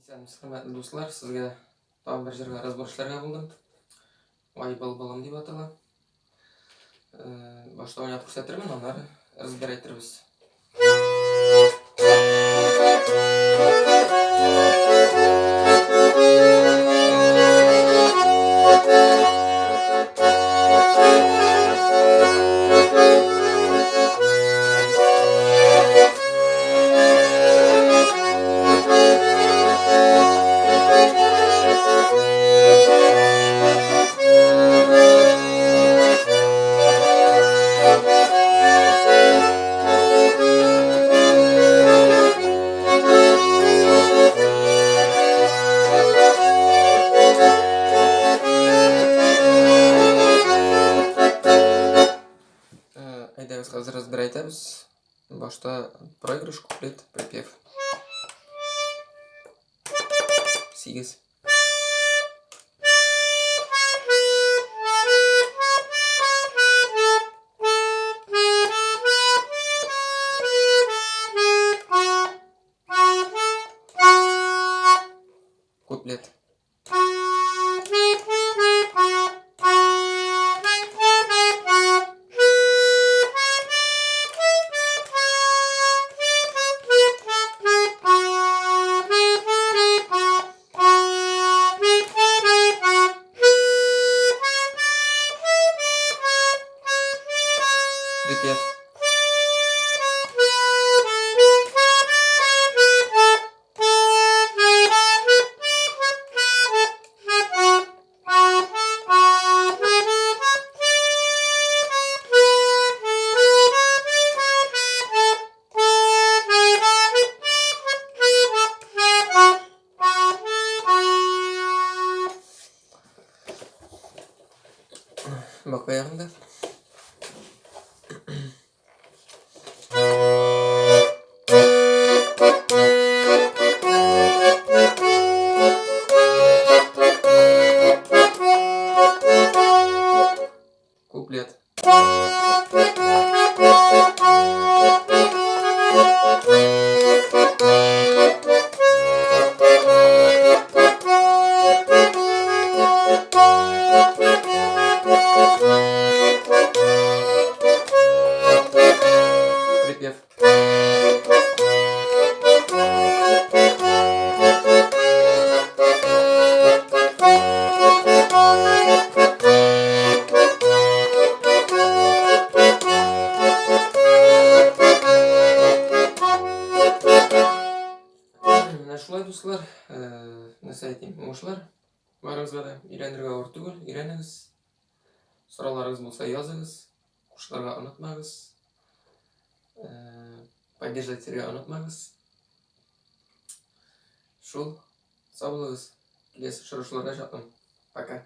Сәлеметсіз құрметті достар, сізге тағы бір жерге разборшыларға болдым. Ой балбалым деп атала. Башта ойнап көрсетірмін, онları разбирайтырбыз. Айдабыз қазір разбирайтабыз. Башта проигрыш, куплет, припев. 8. Куплет. Припев. Bak ayağında. Куплет. Припев. Шулай достар, нәрсе айтайын, оқушылар, барыңызға да үйренерге ауыр түгел, үйреніңіз. Сұрауларыңыз болса жазыңыз, оқушыларға ұнатмаңыз, поддержательге ұнатмаңыз. Шул, сау болыңыз, келесі ұшырашуларға жақын. Пока.